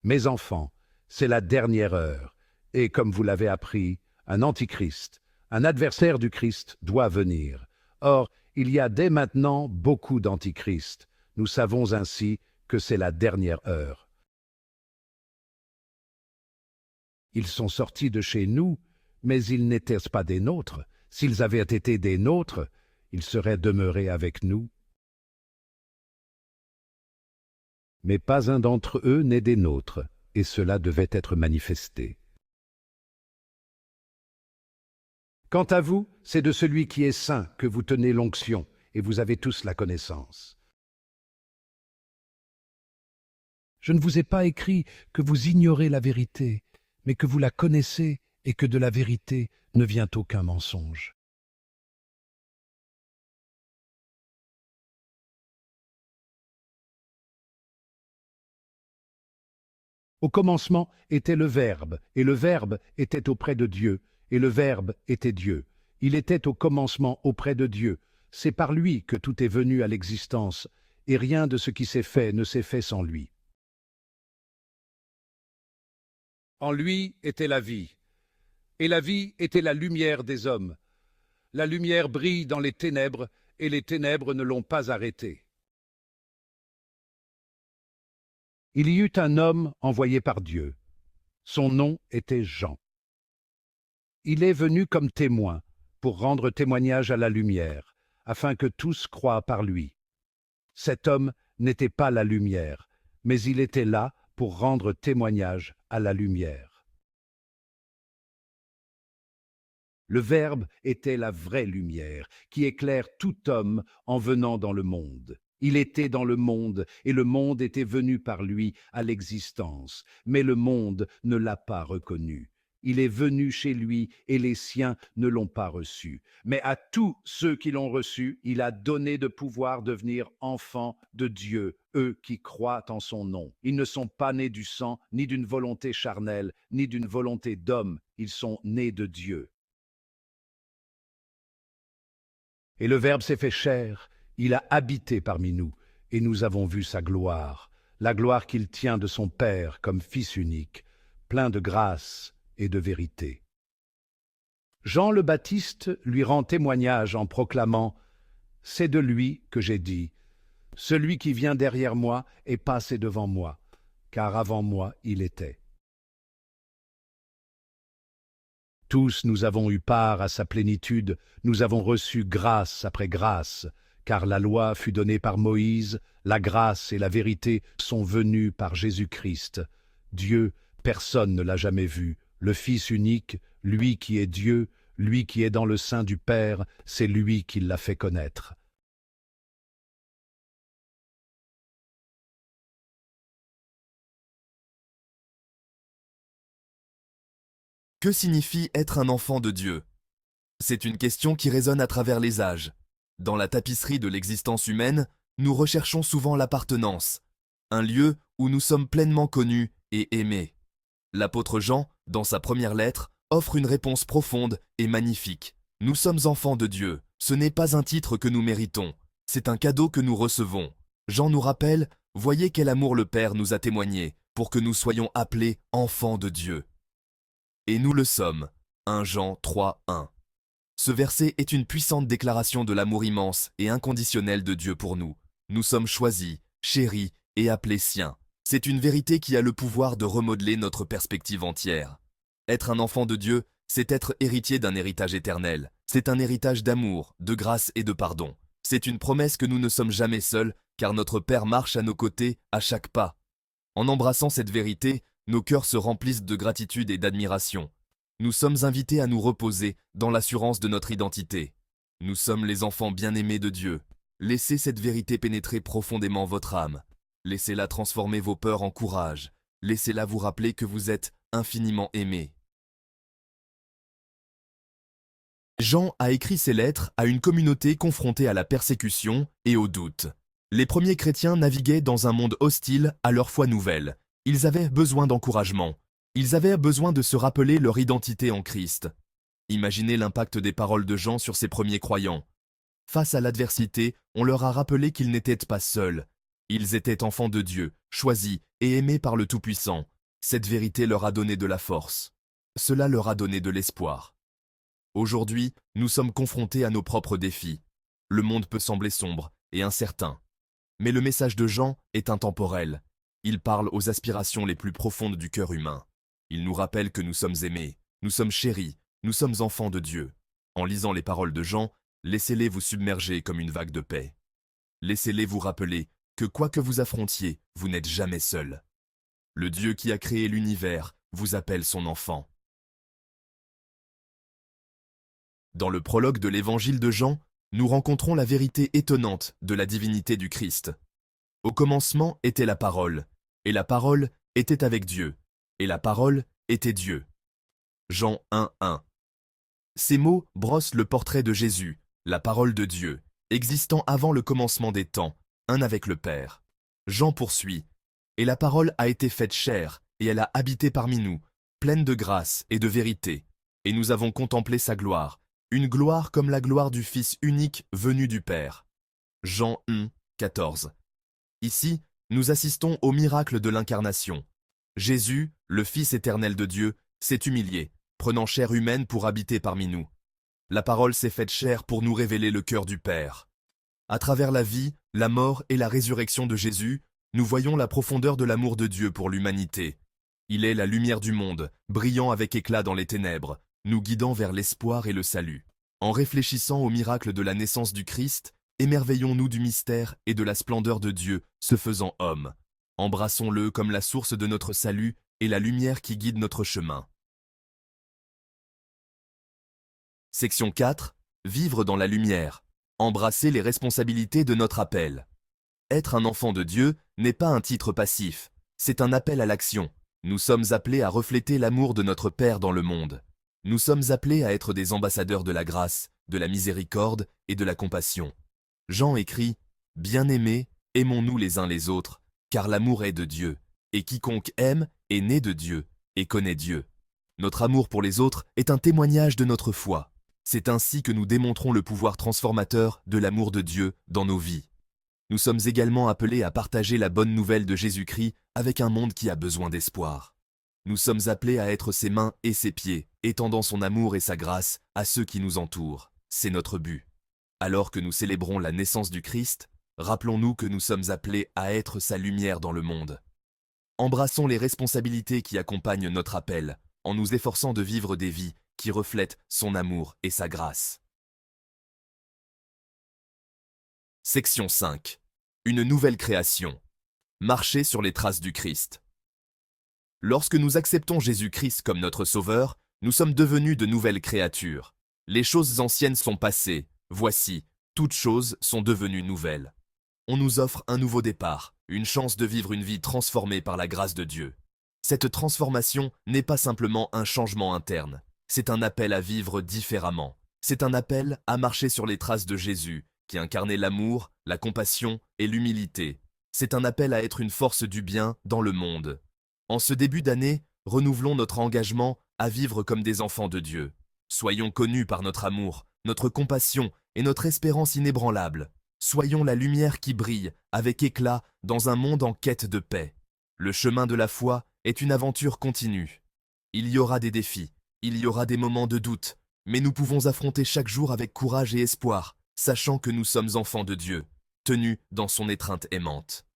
Mes enfants, c'est la dernière heure, et comme vous l'avez appris, un antichrist, un adversaire du Christ, doit venir. Or, il y a dès maintenant beaucoup d'antichrists. Nous savons ainsi que c'est la dernière heure. Ils sont sortis de chez nous, mais ils n'étaient pas des nôtres. S'ils avaient été des nôtres, ils seraient demeurés avec nous. Mais pas un d'entre eux n'est des nôtres, et cela devait être manifesté. Quant à vous, c'est de celui qui est saint que vous tenez l'onction, et vous avez tous la connaissance. Je ne vous ai pas écrit que vous ignorez la vérité, mais que vous la connaissez et que de la vérité ne vient aucun mensonge. Au commencement était le Verbe, et le Verbe était auprès de Dieu, et le Verbe était Dieu. Il était au commencement auprès de Dieu. C'est par lui que tout est venu à l'existence, et rien de ce qui s'est fait ne s'est fait sans lui. En lui était la vie, et la vie était la lumière des hommes. La lumière brille dans les ténèbres, et les ténèbres ne l'ont pas arrêtée. Il y eut un homme envoyé par Dieu. Son nom était Jean. Il est venu comme témoin, pour rendre témoignage à la lumière, afin que tous croient par lui. Cet homme n'était pas la lumière, mais il était là pour rendre témoignage à la lumière. Le Verbe était la vraie lumière, qui éclaire tout homme en venant dans le monde. Il était dans le monde, et le monde était venu par lui à l'existence, mais le monde ne l'a pas reconnu. Il est venu chez lui, et les siens ne l'ont pas reçu. Mais à tous ceux qui l'ont reçu, il a donné de pouvoir devenir enfants de Dieu, eux qui croient en son nom. Ils ne sont pas nés du sang, ni d'une volonté charnelle, ni d'une volonté d'homme, ils sont nés de Dieu. Et le Verbe s'est fait chair, il a habité parmi nous, et nous avons vu sa gloire, la gloire qu'il tient de son Père comme Fils unique, plein de grâce et de vérité. Jean le Baptiste lui rend témoignage en proclamant « C'est de lui que j'ai dit, celui qui vient derrière moi est passé devant moi, car avant moi il était. » Tous nous avons eu part à sa plénitude, nous avons reçu grâce après grâce, car la loi fut donnée par Moïse, la grâce et la vérité sont venues par Jésus-Christ. Dieu, personne ne l'a jamais vu, le Fils unique, lui qui est Dieu, lui qui est dans le sein du Père, c'est lui qui l'a fait connaître. Que signifie être un enfant de Dieu? C'est une question qui résonne à travers les âges. Dans la tapisserie de l'existence humaine, nous recherchons souvent l'appartenance, un lieu où nous sommes pleinement connus et aimés. L'apôtre Jean, dans sa première lettre, offre une réponse profonde et magnifique. Nous sommes enfants de Dieu. Ce n'est pas un titre que nous méritons, c'est un cadeau que nous recevons. Jean nous rappelle, voyez quel amour le Père nous a témoigné pour que nous soyons appelés enfants de Dieu. Et nous le sommes. 1 Jean 3, 1. Ce verset est une puissante déclaration de l'amour immense et inconditionnel de Dieu pour nous. Nous sommes choisis, chéris et appelés siens. C'est une vérité qui a le pouvoir de remodeler notre perspective entière. Être un enfant de Dieu, c'est être héritier d'un héritage éternel. C'est un héritage d'amour, de grâce et de pardon. C'est une promesse que nous ne sommes jamais seuls, car notre Père marche à nos côtés à chaque pas. En embrassant cette vérité, nos cœurs se remplissent de gratitude et d'admiration. Nous sommes invités à nous reposer dans l'assurance de notre identité. Nous sommes les enfants bien-aimés de Dieu. Laissez cette vérité pénétrer profondément votre âme. Laissez-la transformer vos peurs en courage. Laissez-la vous rappeler que vous êtes infiniment aimés. Jean a écrit ces lettres à une communauté confrontée à la persécution et au doute. Les premiers chrétiens naviguaient dans un monde hostile à leur foi nouvelle. Ils avaient besoin d'encouragement. Ils avaient besoin de se rappeler leur identité en Christ. Imaginez l'impact des paroles de Jean sur ces premiers croyants. Face à l'adversité, on leur a rappelé qu'ils n'étaient pas seuls. Ils étaient enfants de Dieu, choisis et aimés par le Tout-Puissant. Cette vérité leur a donné de la force. Cela leur a donné de l'espoir. Aujourd'hui, nous sommes confrontés à nos propres défis. Le monde peut sembler sombre et incertain. Mais le message de Jean est intemporel. Il parle aux aspirations les plus profondes du cœur humain. Il nous rappelle que nous sommes aimés, nous sommes chéris, nous sommes enfants de Dieu. En lisant les paroles de Jean, laissez-les vous submerger comme une vague de paix. Laissez-les vous rappeler que quoi que vous affrontiez, vous n'êtes jamais seul. Le Dieu qui a créé l'univers vous appelle son enfant. Dans le prologue de l'évangile de Jean, nous rencontrons la vérité étonnante de la divinité du Christ. Au commencement était la parole, et la parole était avec Dieu, et la parole était Dieu. Jean 1:1. Ces mots brossent le portrait de Jésus, la parole de Dieu, existant avant le commencement des temps, un avec le Père. Jean poursuit, « Et la parole a été faite chair, et elle a habité parmi nous, pleine de grâce et de vérité, et nous avons contemplé sa gloire, une gloire comme la gloire du Fils unique venu du Père. » Jean 1:14. Ici, nous assistons au miracle de l'incarnation. Jésus, le Fils éternel de Dieu, s'est humilié, prenant chair humaine pour habiter parmi nous. La parole s'est faite chair pour nous révéler le cœur du Père. À travers la vie, la mort et la résurrection de Jésus, nous voyons la profondeur de l'amour de Dieu pour l'humanité. Il est la lumière du monde, brillant avec éclat dans les ténèbres, nous guidant vers l'espoir et le salut. En réfléchissant au miracle de la naissance du Christ, émerveillons-nous du mystère et de la splendeur de Dieu se faisant homme. Embrassons-le comme la source de notre salut et la lumière qui guide notre chemin. Section 4. Vivre dans la lumière. Embrasser les responsabilités de notre appel. Être un enfant de Dieu n'est pas un titre passif, c'est un appel à l'action. Nous sommes appelés à refléter l'amour de notre Père dans le monde. Nous sommes appelés à être des ambassadeurs de la grâce, de la miséricorde et de la compassion. Jean écrit « Bien-aimés, aimons-nous les uns les autres, car l'amour est de Dieu, et quiconque aime est né de Dieu et connaît Dieu. » Notre amour pour les autres est un témoignage de notre foi. C'est ainsi que nous démontrons le pouvoir transformateur de l'amour de Dieu dans nos vies. Nous sommes également appelés à partager la bonne nouvelle de Jésus-Christ avec un monde qui a besoin d'espoir. Nous sommes appelés à être ses mains et ses pieds, étendant son amour et sa grâce à ceux qui nous entourent. C'est notre but. Alors que nous célébrons la naissance du Christ, rappelons-nous que nous sommes appelés à être sa lumière dans le monde. Embrassons les responsabilités qui accompagnent notre appel, en nous efforçant de vivre des vies qui reflètent son amour et sa grâce. Section 5. Une nouvelle création. Marcher sur les traces du Christ. Lorsque nous acceptons Jésus-Christ comme notre Sauveur, nous sommes devenus de nouvelles créatures. Les choses anciennes sont passées, voici, toutes choses sont devenues nouvelles. On nous offre un nouveau départ, une chance de vivre une vie transformée par la grâce de Dieu. Cette transformation n'est pas simplement un changement interne, c'est un appel à vivre différemment. C'est un appel à marcher sur les traces de Jésus, qui incarnait l'amour, la compassion et l'humilité. C'est un appel à être une force du bien dans le monde. En ce début d'année, renouvelons notre engagement à vivre comme des enfants de Dieu. Soyons connus par notre amour, notre compassion et notre espérance inébranlable. Soyons la lumière qui brille avec éclat dans un monde en quête de paix. Le chemin de la foi est une aventure continue. Il y aura des défis, il y aura des moments de doute, mais nous pouvons affronter chaque jour avec courage et espoir, sachant que nous sommes enfants de Dieu, tenus dans son étreinte aimante.